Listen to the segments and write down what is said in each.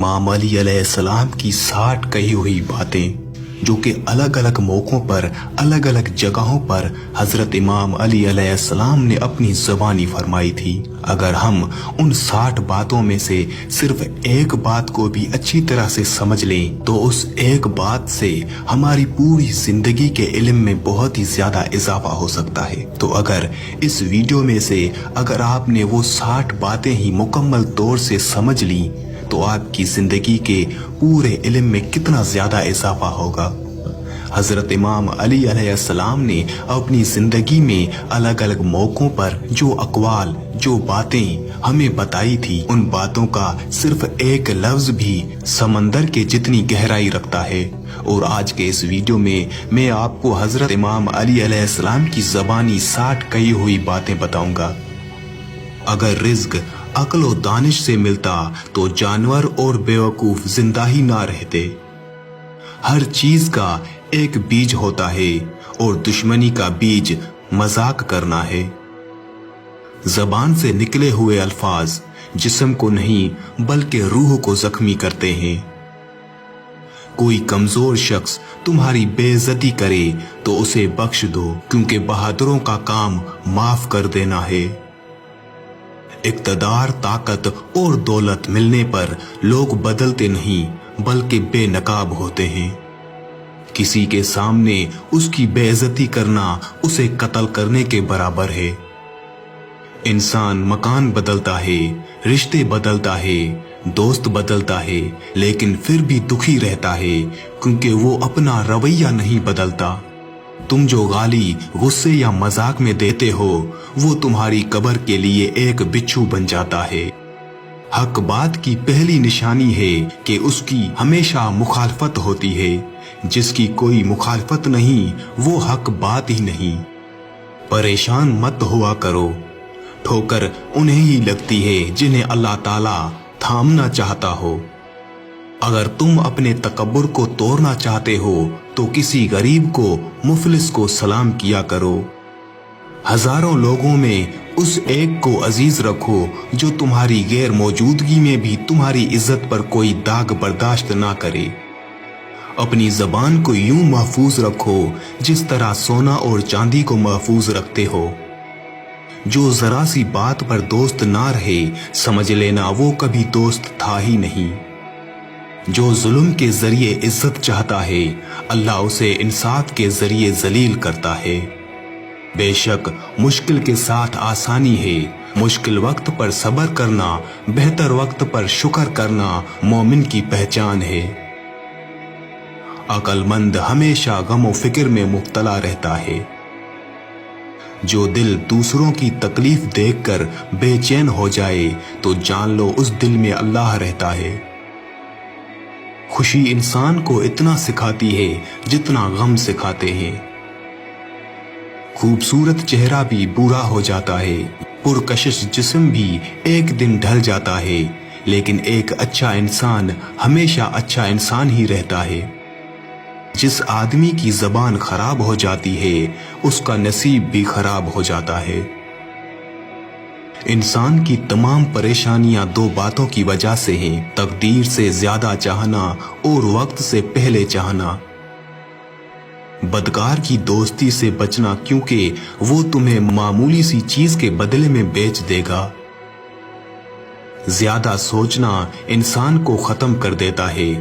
इमाम अली अलैहिस्सलाम की 60 कही हुई बातें जो कि अलग अलग मौकों पर अलग अलग जगहों पर हजरत इमाम अली अलैहिस्सलाम ने अपनी ज़बानी फरमाई थी। अगर हम उन 60 बातों में से सिर्फ एक बात को भी अच्छी तरह से समझ लें तो उस एक बात से हमारी पूरी जिंदगी के इल्म में बहुत ही ज्यादा इजाफा हो सकता है। तो अगर इस वीडियो में से अगर आपने वो 60 बातें ही मुकम्मल तौर से समझ ली तो आपकी जिंदगी के पूरे इल्म में कितना ज्यादा इजाफा होगा। हजरत इमाम अली अलैहिस्सलाम ने अपनी जिंदगी में अलग अलग मौकों पर जो अक़वाल जो बातें हमें बताई थी उन बातों का सिर्फ एक लफ्ज भी समंदर के जितनी गहराई रखता है। और आज के इस वीडियो में मैं आपको हजरत इमाम अली अलैहिस्सलाम की ज़बानी 60 कही हुई बातें बताऊंगा। अगर रिज़्क अक्ल और दानिश से मिलता तो जानवर और बेवकूफ जिंदा ही ना रहते। हर चीज का एक बीज होता है और दुश्मनी का बीज मजाक करना है। जबान से निकले हुए अल्फाज जिस्म को नहीं बल्कि रूह को जख्मी करते हैं। कोई कमजोर शख्स तुम्हारी बेइज्जती करे तो उसे बख्श दो, क्योंकि बहादुरों का काम माफ कर देना है। इक़्तिदार, ताकत और दौलत मिलने पर लोग बदलते नहीं बल्कि बेनकाब होते हैं। किसी के सामने उसकी बेइज्जती करना उसे कत्ल करने के बराबर है। इंसान मकान बदलता है, रिश्ते बदलता है, दोस्त बदलता है, लेकिन फिर भी दुखी रहता है क्योंकि वो अपना रवैया नहीं बदलता। तुम जो गाली गुस्से या मजाक में देते हो वो तुम्हारी कब्र के लिए एक बिच्छू बन जाता है। हक बात की पहली निशानी है कि उसकी हमेशा मुखालफत होती है। जिसकी कोई मुखालफत नहीं वो हक बात ही नहीं। परेशान मत हुआ करो, ठोकर उन्हें ही लगती है जिन्हें अल्लाह ताला थामना चाहता हो। अगर तुम अपने तकब्बुर को तोड़ना चाहते हो तो किसी गरीब को मुफलिस को सलाम किया करो। हजारों लोगों में उस एक को अजीज रखो जो तुम्हारी गैर मौजूदगी में भी तुम्हारी इज्जत पर कोई दाग बर्दाश्त ना करे। अपनी जबान को यूं महफूज रखो जिस तरह सोना और चांदी को महफूज रखते हो। जो जरा सी बात पर दोस्त ना रहे समझ लेना वो कभी दोस्त था ही नहीं। जो जुल्म के जरिए इज्जत चाहता है अल्लाह उसे इंसाफ के जरिए जलील करता है। बेशक मुश्किल के साथ आसानी है। मुश्किल वक्त पर सब्र करना, बेहतर वक्त पर शुक्र करना मोमिन की पहचान है। अक्लमंद हमेशा गम फिक्र में मुब्तला रहता है। जो दिल दूसरों की तकलीफ देखकर बेचैन हो जाए तो जान लो उस दिल में अल्लाह रहता है। खुशी इंसान को इतना सिखाती है जितना गम सिखाते हैं। खूबसूरत चेहरा भी बुरा हो जाता है, पुरकशिश जिस्म भी एक दिन ढल जाता है, लेकिन एक अच्छा इंसान हमेशा अच्छा इंसान ही रहता है। जिस आदमी की जबान खराब हो जाती है उसका नसीब भी खराब हो जाता है। इंसान की तमाम परेशानियां दो बातों की वजह से हैं, तकदीर से ज्यादा चाहना और वक्त से पहले चाहना। बदकार की दोस्ती से बचना क्योंकि वो तुम्हें मामूली सी चीज के बदले में बेच देगा। ज्यादा सोचना इंसान को खत्म कर देता है।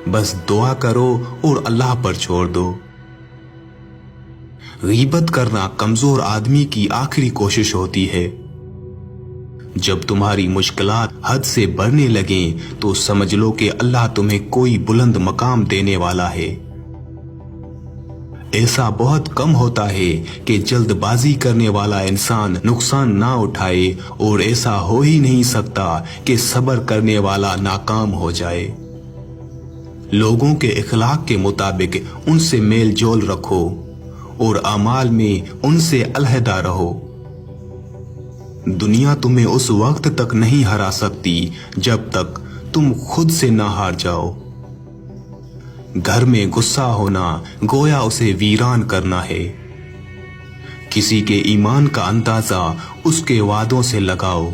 बस दुआ करो और अल्लाह पर छोड़ दो। गीबत करना कमजोर आदमी की आखिरी कोशिश होती है। जब तुम्हारी मुश्किलात हद से बढ़ने लगें तो समझ लो कि अल्लाह तुम्हें कोई बुलंद मकाम देने वाला है। ऐसा बहुत कम होता है कि जल्दबाजी करने वाला इंसान नुकसान ना उठाए और ऐसा हो ही नहीं सकता कि सब्र करने वाला नाकाम हो जाए। लोगों के इखलाक के मुताबिक उनसे मेल जोल रखो और अमाल में उनसे अलहदा रहो। दुनिया तुम्हें उस वक्त तक नहीं हरा सकती जब तक तुम खुद से ना हार जाओ। घर में गुस्सा होना गोया उसे वीरान करना है। किसी के ईमान का अंदाजा उसके वादों से लगाओ।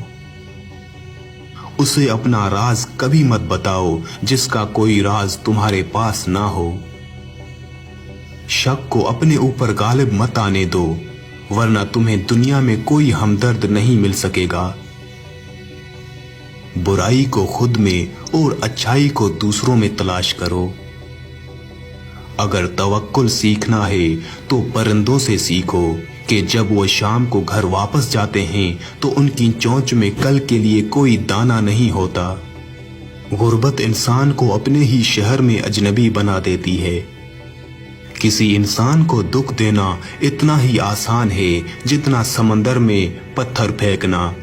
उसे अपना राज कभी मत बताओ जिसका कोई राज तुम्हारे पास ना हो। शक को अपने ऊपर गालिब मत आने दो, वरना तुम्हें दुनिया में कोई हमदर्द नहीं मिल सकेगा। बुराई को खुद में और अच्छाई को दूसरों में तलाश करो। अगर तवक्कुल सीखना है तो परिंदों से सीखो कि जब वो शाम को घर वापस जाते हैं तो उनकी चोंच में कल के लिए कोई दाना नहीं होता। गुर्बत इंसान को अपने ही शहर में अजनबी बना देती है। किसी इंसान को दुख देना इतना ही आसान है जितना समंदर में पत्थर फेंकना,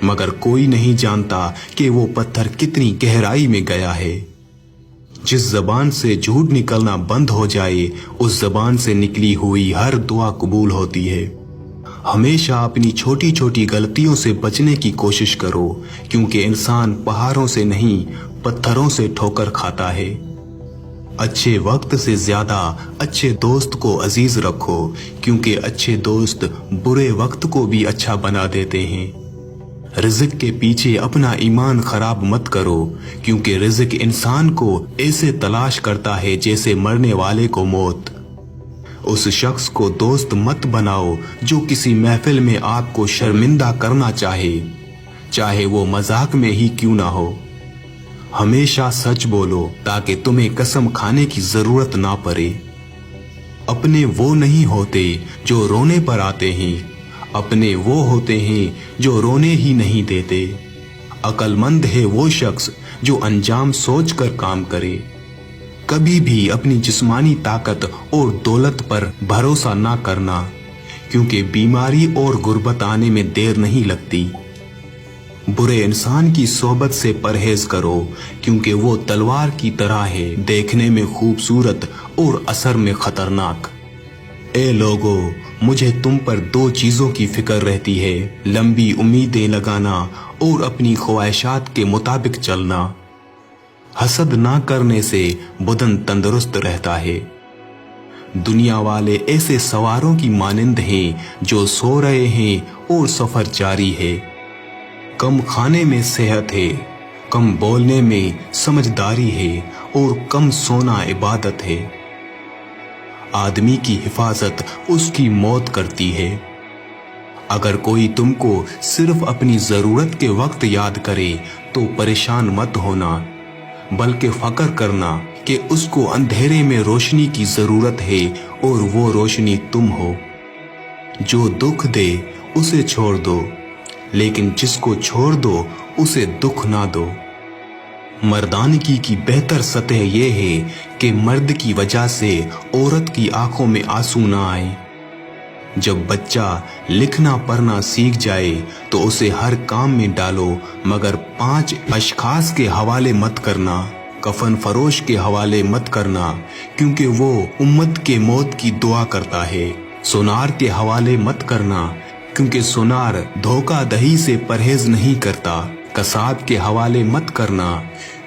मगर कोई नहीं जानता कि वो पत्थर कितनी गहराई में गया है। जिस जबान से झूठ निकलना बंद हो जाए, उस जबान से निकली हुई हर दुआ कबूल होती है। हमेशा अपनी छोटी छोटी गलतियों से बचने की कोशिश करो, क्योंकि इंसान पहाड़ों से नहीं पत्थरों से ठोकर खाता है। अच्छे वक्त से ज्यादा अच्छे दोस्त को अजीज रखो, क्योंकि अच्छे दोस्त बुरे वक्त को भी अच्छा बना देते हैं। रिज़्क के पीछे अपना ईमान खराब मत करो, क्योंकि रिज़्क इंसान को ऐसे तलाश करता है जैसे मरने वाले को मौत। उस शख्स को दोस्त मत बनाओ जो किसी महफिल में आपको शर्मिंदा करना चाहे वो मजाक में ही क्यों ना हो। हमेशा सच बोलो ताकि तुम्हें कसम खाने की जरूरत ना पड़े। अपने वो नहीं होते जो रोने पर आते हैं, अपने वो होते हैं जो रोने ही नहीं देते। अक्लमंद है वो शख्स जो अंजाम सोचकर काम करे। कभी भी अपनी जिस्मानी ताकत और दौलत पर भरोसा ना करना, क्योंकि बीमारी और गुर्बत आने में देर नहीं लगती। बुरे इंसान की सोबत से परहेज करो, क्योंकि वो तलवार की तरह है, देखने में खूबसूरत और असर में खतरनाक। ए लोगो, मुझे तुम पर दो चीजों की फिक्र रहती है, लंबी उम्मीदें लगाना और अपनी ख्वाहिशात के मुताबिक चलना। हसद ना करने से बदन तंदुरुस्त रहता है। दुनिया वाले ऐसे सवारों की मानिंद हैं जो सो रहे हैं और सफर जारी है। कम खाने में सेहत है, कम बोलने में समझदारी है और कम सोना इबादत है। आदमी की हिफाजत उसकी मौत करती है। अगर कोई तुमको सिर्फ अपनी जरूरत के वक्त याद करे तो परेशान मत होना, बल्कि फक्र करना कि उसको अंधेरे में रोशनी की जरूरत है और वो रोशनी तुम हो। जो दुख दे उसे छोड़ दो, लेकिन जिसको छोड़ दो उसे दुख ना दो। मर्दानगी की बेहतर सतह यह है कि मर्द की वजह से औरत की आंखों में आंसू ना आए। जब बच्चा लिखना पढ़ना सीख जाए तो उसे हर काम में डालो, मगर 5 अशखास के हवाले मत करना। कफन फरोश के हवाले मत करना, क्योंकि वो उम्मत के मौत की दुआ करता है। सुनार के हवाले मत करना, क्योंकि सुनार धोखाधड़ी से परहेज नहीं करता। कसाब के हवाले मत करना,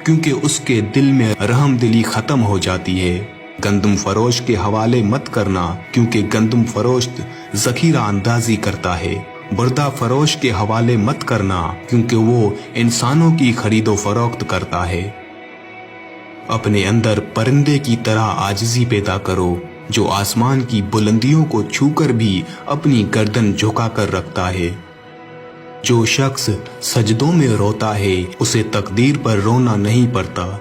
क्योंकि उसके दिल में रहमदिली खत्म हो जाती है। गंदम फरोश के हवाले मत करना, क्योंकि गंदम फरोश जखीरा अंदाजी करता है। बुर्दा फरोश के हवाले मत करना, क्योंकि वो इंसानों की खरीदो फरोख्त करता है। अपने अंदर परिंदे की तरह आजिज़ी पैदा करो, जो आसमान की बुलंदियों को छूकर भी अपनी गर्दन झुकाकर रखता है। जो शख्स सजदों में रोता है उसे तकदीर पर रोना नहीं पड़ता।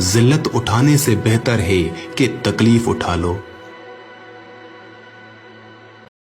जिल्लत उठाने से बेहतर है कि तकलीफ उठा लो।